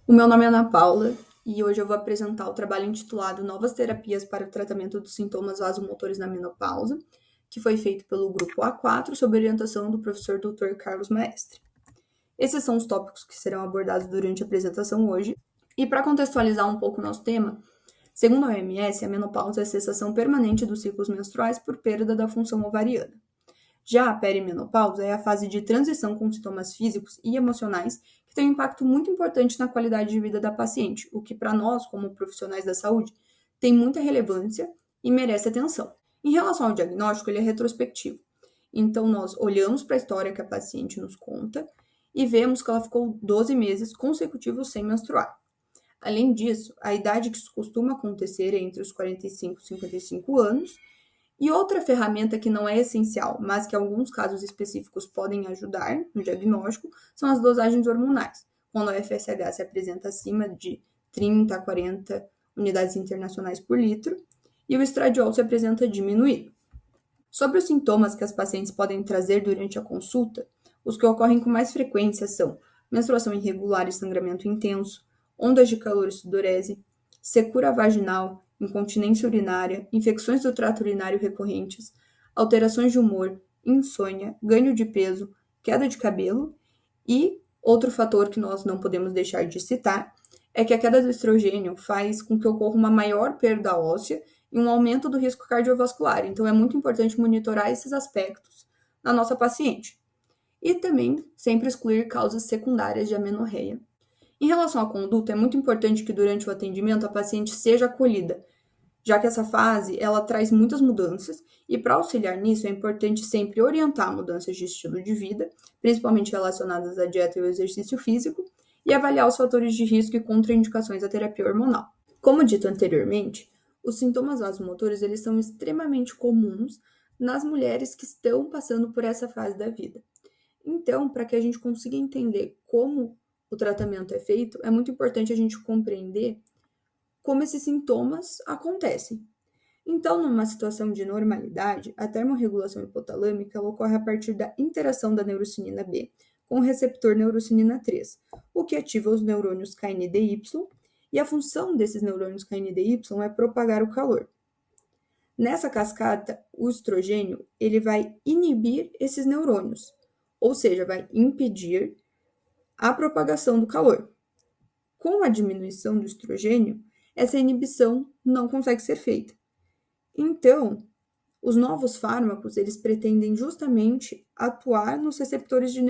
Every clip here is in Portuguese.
O meu nome é Ana Paula e hoje eu vou apresentar o trabalho intitulado Novas Terapias para o Tratamento dos Sintomas Vasomotores na Menopausa, que foi feito pelo grupo A4 sob orientação do professor Dr. Carlos Maestre. Esses são os tópicos que serão abordados durante a apresentação hoje. E para contextualizar um pouco o nosso tema, segundo a OMS, a menopausa é a cessação permanente dos ciclos menstruais por perda da função ovariana. Já a perimenopausa é a fase de transição com sintomas físicos e emocionais que tem um impacto muito importante na qualidade de vida da paciente, o que para nós, como profissionais da saúde, tem muita relevância e merece atenção. Em relação ao diagnóstico, ele é retrospectivo. Então, nós olhamos para a história que a paciente nos conta e vemos que ela ficou 12 meses consecutivos sem menstruar. Além disso, a idade que isso costuma acontecer é entre os 45 e 55 anos, e outra ferramenta que não é essencial, mas que em alguns casos específicos podem ajudar no diagnóstico, são as dosagens hormonais. Quando a FSH se apresenta acima de 30 a 40 unidades internacionais por litro, e o estradiol se apresenta diminuído. Sobre os sintomas que as pacientes podem trazer durante a consulta, os que ocorrem com mais frequência são menstruação irregular e sangramento intenso, ondas de calor e sudorese, secura vaginal, incontinência urinária, infecções do trato urinário recorrentes, alterações de humor, insônia, ganho de peso, queda de cabelo e outro fator que nós não podemos deixar de citar é que a queda do estrogênio faz com que ocorra uma maior perda óssea e um aumento do risco cardiovascular. Então, é muito importante monitorar esses aspectos na nossa paciente. E também sempre excluir causas secundárias de amenorreia. Em relação à conduta, é muito importante que durante o atendimento a paciente seja acolhida, já que essa fase ela traz muitas mudanças e para auxiliar nisso é importante sempre orientar mudanças de estilo de vida, principalmente relacionadas à dieta e ao exercício físico, e avaliar os fatores de risco e contraindicações à terapia hormonal. Como dito anteriormente, os sintomas vasomotores eles são extremamente comuns nas mulheres que estão passando por essa fase da vida. Então, para que a gente consiga entender como o tratamento é feito, é muito importante a gente compreender como esses sintomas acontecem. Então, numa situação de normalidade, a termorregulação hipotalâmica ocorre a partir da interação da neurocinina B com o receptor neurocinina 3, o que ativa os neurônios KNDY, e a função desses neurônios KNDY é propagar o calor. Nessa cascata, o estrogênio ele vai inibir esses neurônios, ou seja, vai impedir a propagação do calor. Com a diminuição do estrogênio, essa inibição não consegue ser feita. Então, os novos fármacos, eles pretendem justamente atuar nos receptores de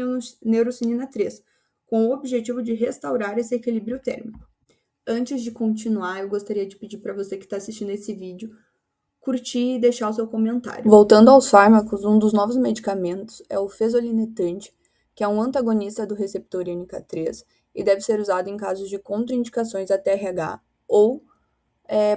neurocinina 3, com o objetivo de restaurar esse equilíbrio térmico. Antes de continuar, eu gostaria de pedir para você que está assistindo esse vídeo, curtir e deixar o seu comentário. Voltando aos fármacos, um dos novos medicamentos é o fezolinetant, que é um antagonista do receptor NK3 e deve ser usado em casos de contraindicações a TRH ou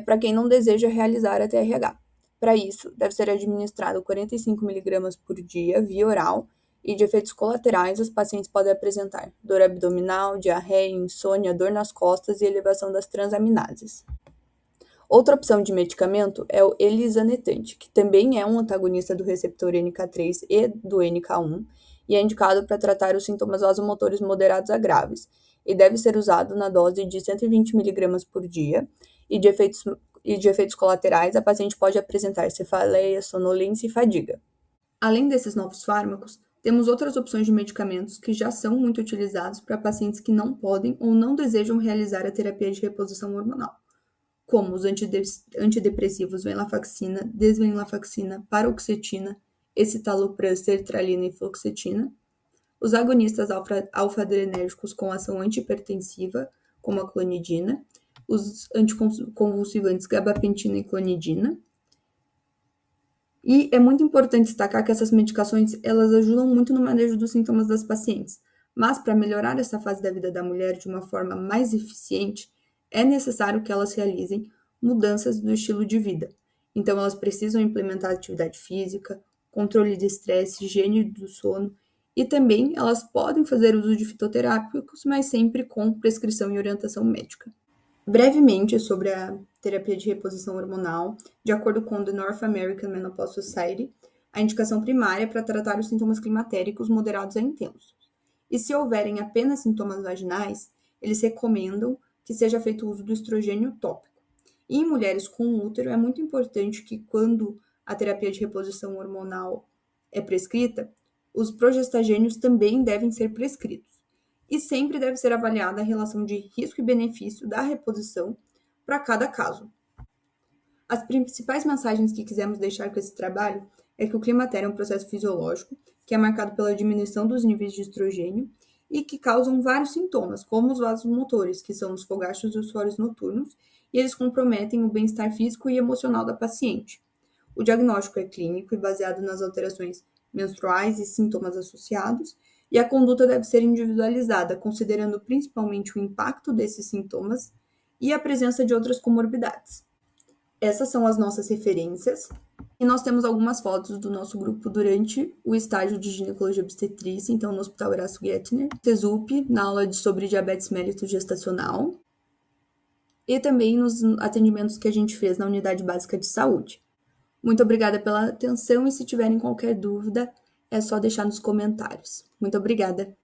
para quem não deseja realizar a TRH. Para isso, deve ser administrado 45 mg por dia, via oral, e de efeitos colaterais, os pacientes podem apresentar dor abdominal, diarreia, insônia, dor nas costas e elevação das transaminases. Outra opção de medicamento é o elinzanetant, que também é um antagonista do receptor NK3 e do NK1 e é indicado para tratar os sintomas vasomotores moderados a graves e deve ser usado na dose de 120 mg por dia e de efeitos colaterais, a paciente pode apresentar cefaleia, sonolência e fadiga. Além desses novos fármacos, temos outras opções de medicamentos que já são muito utilizados para pacientes que não podem ou não desejam realizar a terapia de reposição hormonal, como os antidepressivos venlafaxina, desvenlafaxina, paroxetina, escitalopram, sertralina e fluoxetina, os agonistas alfa-adrenérgicos com ação antihipertensiva, como a clonidina, os anticonvulsivantes gabapentina e clonidina. E é muito importante destacar que essas medicações, elas ajudam muito no manejo dos sintomas das pacientes, mas para melhorar essa fase da vida da mulher de uma forma mais eficiente, é necessário que elas realizem mudanças do estilo de vida. Então, elas precisam implementar atividade física, controle de estresse, higiene do sono, e também elas podem fazer uso de fitoterápicos, mas sempre com prescrição e orientação médica. Brevemente sobre a terapia de reposição hormonal, de acordo com The North American Menopause Society, a indicação primária é para tratar os sintomas climatéricos moderados a intensos. E se houverem apenas sintomas vaginais, eles recomendam que seja feito o uso do estrogênio tópico. E em mulheres com útero, é muito importante que quando a terapia de reposição hormonal é prescrita, os progestagênios também devem ser prescritos. E sempre deve ser avaliada a relação de risco e benefício da reposição para cada caso. As principais mensagens que quisemos deixar com esse trabalho é que o climatério é um processo fisiológico que é marcado pela diminuição dos níveis de estrogênio e que causam vários sintomas, como os vasomotores, que são os fogachos e os suores noturnos, e eles comprometem o bem-estar físico e emocional da paciente. O diagnóstico é clínico e baseado nas alterações menstruais e sintomas associados, e a conduta deve ser individualizada, considerando principalmente o impacto desses sintomas e a presença de outras comorbidades. Essas são as nossas referências. E nós temos algumas fotos do nosso grupo durante o estágio de ginecologia obstetrícia, então no Hospital Horácio Guettner, CESUP, na aula sobre diabetes mellitus gestacional, e também nos atendimentos que a gente fez na Unidade Básica de Saúde. Muito obrigada pela atenção e se tiverem qualquer dúvida, é só deixar nos comentários. Muito obrigada!